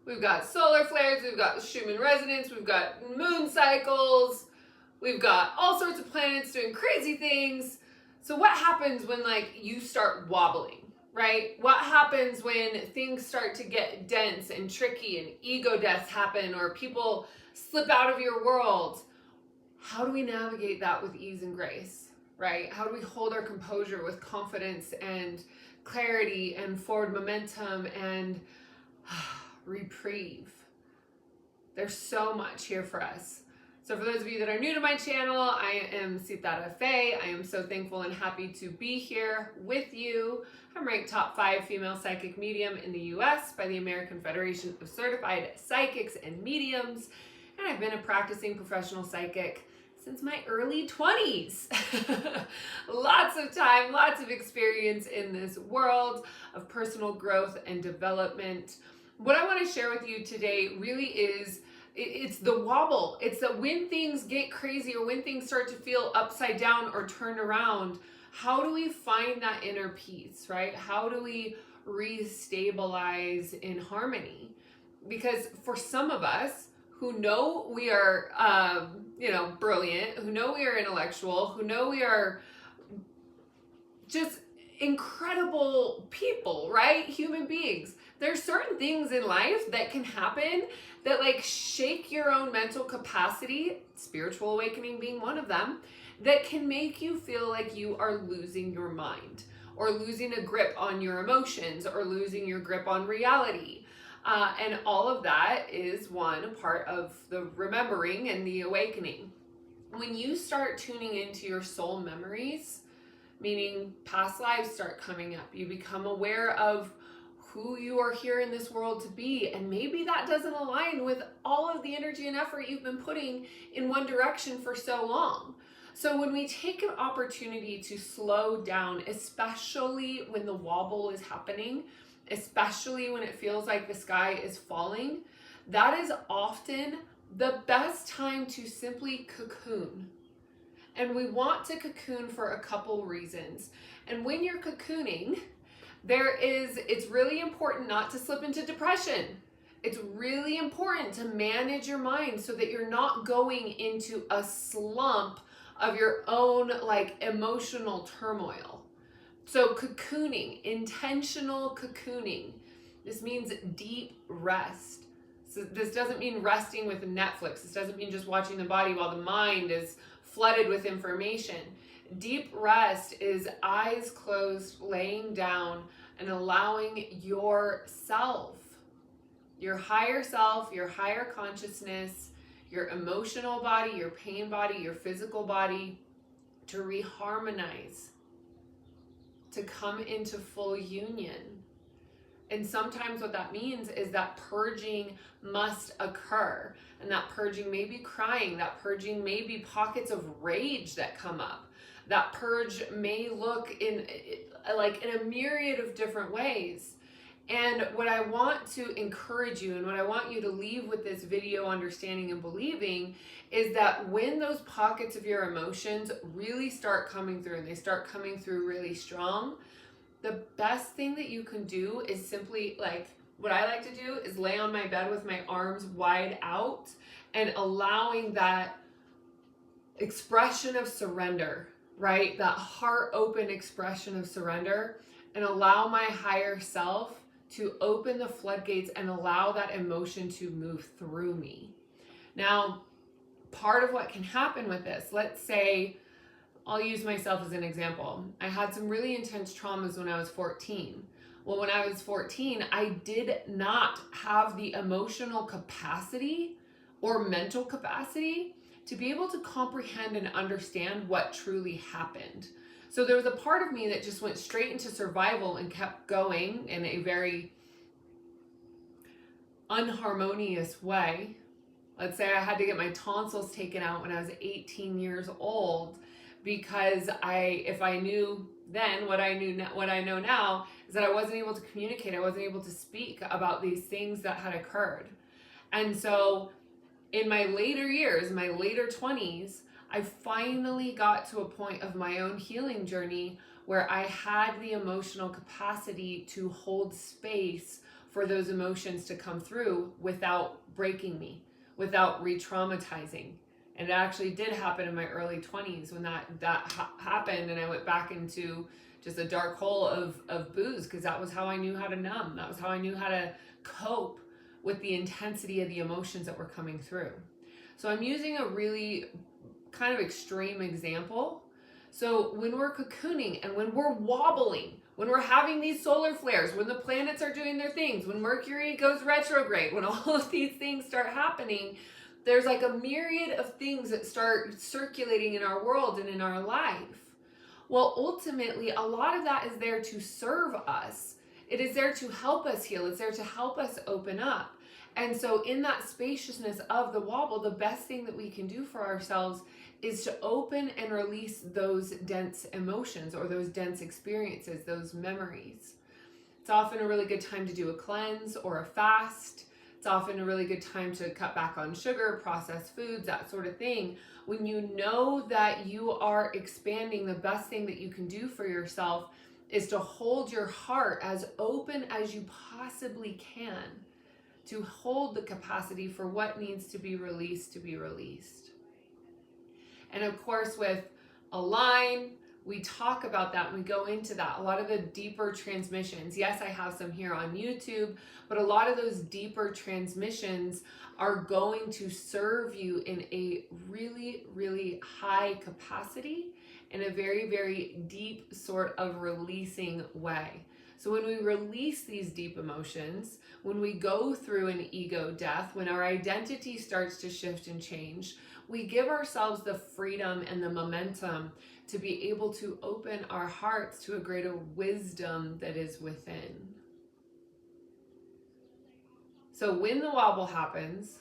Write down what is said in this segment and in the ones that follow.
we've got solar flares, we've got Schumann resonance, we've got moon cycles, we've got all sorts of planets doing crazy things. So what happens when like you start wobbling, right? What happens when things start to get dense and tricky and ego deaths happen or people slip out of your world? How do we navigate that with ease and grace, right? How do we hold our composure with confidence and clarity and forward momentum and reprieve? There's so much here for us. So for those of you that are new to my channel, I am Sitara. I am so thankful and happy to be here with you. I'm ranked top 5 female psychic medium in the US by the American Federation of Certified Psychics and Mediums. And I've been a practicing professional psychic since my early 20s. Lots of time, lots of experience in this world of personal growth and development. What I want to share with you today really is it's the wobble. It's that when things get crazy or when things start to feel upside down or turned around, how do we find that inner peace, right? How do we restabilize in harmony? Because for some of us who know we are, brilliant, who know we are intellectual, who know we are just incredible people, right? Human beings. There's certain things in life that can happen that like shake your own mental capacity, spiritual awakening being one of them, that can make you feel like you are losing your mind or losing a grip on your emotions or losing your grip on reality. And all of that is one part of the remembering and the awakening. When you start tuning into your soul memories, meaning past lives start coming up, you become aware of who you are here in this world to be, and maybe that doesn't align with all of the energy and effort you've been putting in one direction for so long. So when we take an opportunity to slow down, especially when the wobble is happening, especially when it feels like the sky is falling, that is often the best time to simply cocoon. And we want to cocoon for a couple reasons. And when you're cocooning, it's really important not to slip into depression. It's really important to manage your mind so that you're not going into a slump of your own like emotional turmoil. So cocooning, intentional cocooning. This means deep rest. So this doesn't mean resting with Netflix. This doesn't mean just watching the body while the mind is flooded with information. Deep rest is eyes closed, laying down and allowing yourself, your higher self, your higher consciousness, your emotional body, your pain body, your physical body to reharmonize, to come into full union. And sometimes what that means is that purging must occur. And that purging may be crying. That purging may be pockets of rage that come up. That purge may look in a myriad of different ways. And what I want to encourage you and what I want you to leave with this video understanding and believing is that when those pockets of your emotions really start coming through and they start coming through really strong, the best thing that you can do is simply what I like to do is lay on my bed with my arms wide out and allowing that expression of surrender, right? That heart open expression of surrender, and allow my higher self to open the floodgates and allow that emotion to move through me. Now, part of what can happen with this, let's say, I'll use myself as an example. I had some really intense traumas when I was 14. Well, when I was 14, I did not have the emotional capacity or mental capacity to be able to comprehend and understand what truly happened. So there was a part of me that just went straight into survival and kept going in a very unharmonious way. Let's say I had to get my tonsils taken out when I was 18 years old because if I knew then what I know now is that I wasn't able to communicate. I wasn't able to speak about these things that had occurred. And so in my later years, my later 20s, I finally got to a point of my own healing journey where I had the emotional capacity to hold space for those emotions to come through without breaking me, without re-traumatizing. And it actually did happen in my early 20s when that happened, and I went back into just a dark hole of booze, because that was how I knew how to numb. That was how I knew how to cope with the intensity of the emotions that were coming through. So I'm using a really kind of extreme example. So when we're cocooning and when we're wobbling, when we're having these solar flares, when the planets are doing their things, when Mercury goes retrograde, when all of these things start happening, there's like a myriad of things that start circulating in our world and in our life. Well, ultimately, a lot of that is there to serve us. It is there to help us heal. It's there to help us open up. And so in that spaciousness of the wobble, the best thing that we can do for ourselves is to open and release those dense emotions or those dense experiences, those memories. It's often a really good time to do a cleanse or a fast. It's often a really good time to cut back on sugar, processed foods, that sort of thing. When you know that you are expanding, the best thing that you can do for yourself is to hold your heart as open as you possibly can, to hold the capacity for what needs to be released to be released. And of course, with Align, we talk about that and we go into that. A lot of the deeper transmissions, yes, I have some here on YouTube, but a lot of those deeper transmissions are going to serve you in a really, really high capacity, in a very, very deep sort of releasing way. So when we release these deep emotions, when we go through an ego death, when our identity starts to shift and change, we give ourselves the freedom and the momentum to be able to open our hearts to a greater wisdom that is within. So when the wobble happens,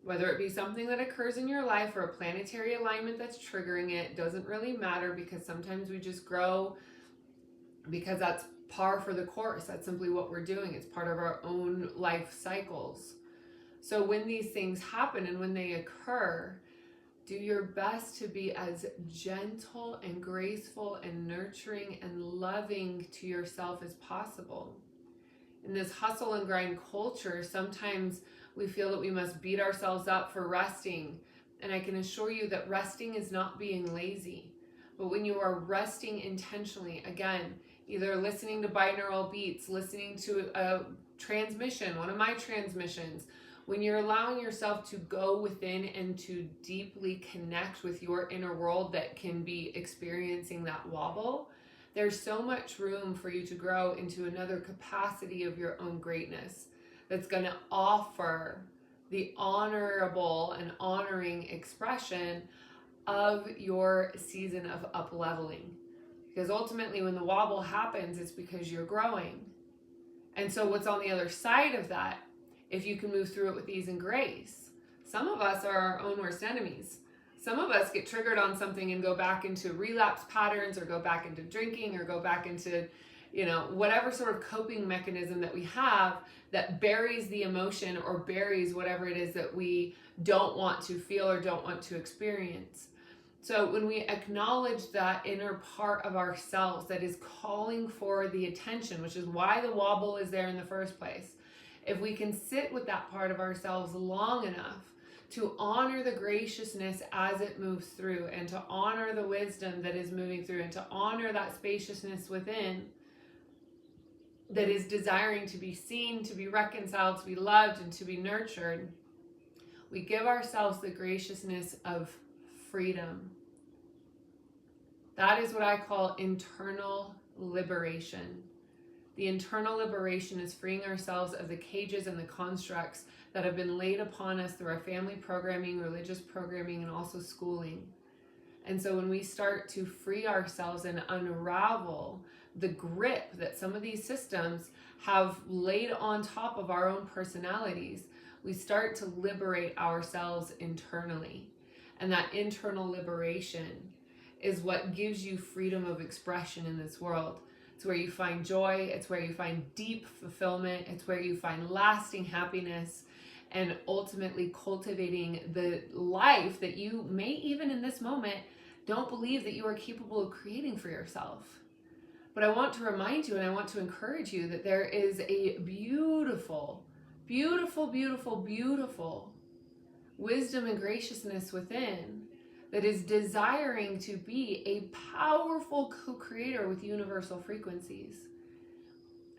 whether it be something that occurs in your life or a planetary alignment that's triggering it, doesn't really matter, because sometimes we just grow because that's par for the course. That's simply what we're doing. It's part of our own life cycles. So when these things happen and when they occur, do your best to be as gentle and graceful and nurturing and loving to yourself as possible. In this hustle and grind culture, sometimes we feel that we must beat ourselves up for resting. And I can assure you that resting is not being lazy. But when you are resting intentionally, again, either listening to binaural beats, listening to a transmission, one of my transmissions, when you're allowing yourself to go within and to deeply connect with your inner world that can be experiencing that wobble, there's so much room for you to grow into another capacity of your own greatness that's going to offer the honorable and honoring expression of your season of up-leveling. Because ultimately when the wobble happens, it's because you're growing. And so what's on the other side of that, if you can move through it with ease and grace? Some of us are our own worst enemies. Some of us get triggered on something and go back into relapse patterns, or go back into drinking, or go back into, whatever sort of coping mechanism that we have that buries the emotion or buries whatever it is that we don't want to feel or don't want to experience. So when we acknowledge that inner part of ourselves that is calling for the attention, which is why the wobble is there in the first place, if we can sit with that part of ourselves long enough to honor the graciousness as it moves through, and to honor the wisdom that is moving through, and to honor that spaciousness within that is desiring to be seen, to be reconciled, to be loved, and to be nurtured, we give ourselves the graciousness of freedom. That is what I call internal liberation. The internal liberation is freeing ourselves of the cages and the constructs that have been laid upon us through our family programming, religious programming, and also schooling. And so when we start to free ourselves and unravel the grip that some of these systems have laid on top of our own personalities, we start to liberate ourselves internally. And that internal liberation is what gives you freedom of expression in this world. It's where you find joy. It's where you find deep fulfillment. It's where you find lasting happiness, and ultimately cultivating the life that you may even in this moment don't believe that you are capable of creating for yourself. But I want to remind you and I want to encourage you that there is a beautiful, beautiful, beautiful, beautiful wisdom and graciousness within that is desiring to be a powerful co-creator with universal frequencies.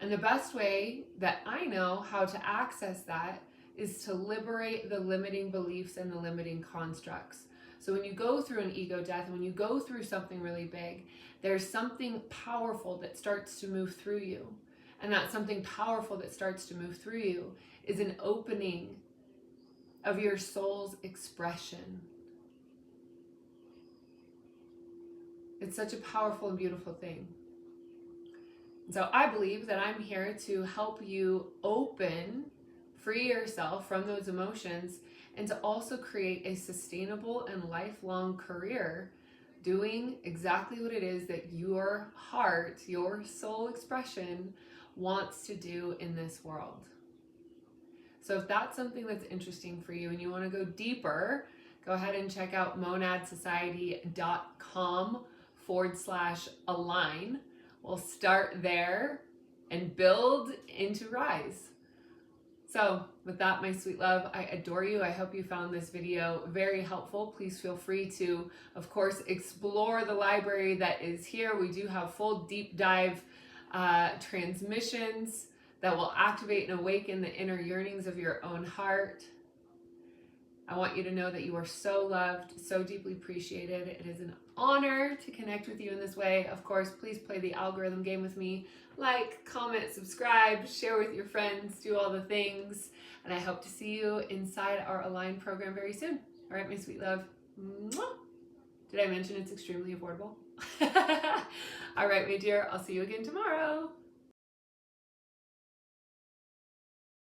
And the best way that I know how to access that is to liberate the limiting beliefs and the limiting constructs. So when you go through an ego death, when you go through something really big, there's something powerful that starts to move through you. And that something powerful that starts to move through you is an opening of your soul's expression. It's such a powerful and beautiful thing. So I believe that I'm here to help you free yourself from those emotions, and to also create a sustainable and lifelong career doing exactly what it is that your heart, your soul expression wants to do in this world. So if that's something that's interesting for you and you want to go deeper, go ahead and check out monadsociety.com/align. We'll start there and build into Rise. So with that, my sweet love, I adore you. I hope you found this video very helpful. Please feel free to, of course, explore the library that is here. We do have full deep dive transmissions that will activate and awaken the inner yearnings of your own heart. I want you to know that you are so loved, so deeply appreciated. It is an honor to connect with you in this way. Of course, please play the algorithm game with me. Like, comment, subscribe, share with your friends, do all the things. And I hope to see you inside our Align program very soon. All right, my sweet love. Mwah. Did I mention it's extremely affordable? All right, my dear, I'll see you again tomorrow.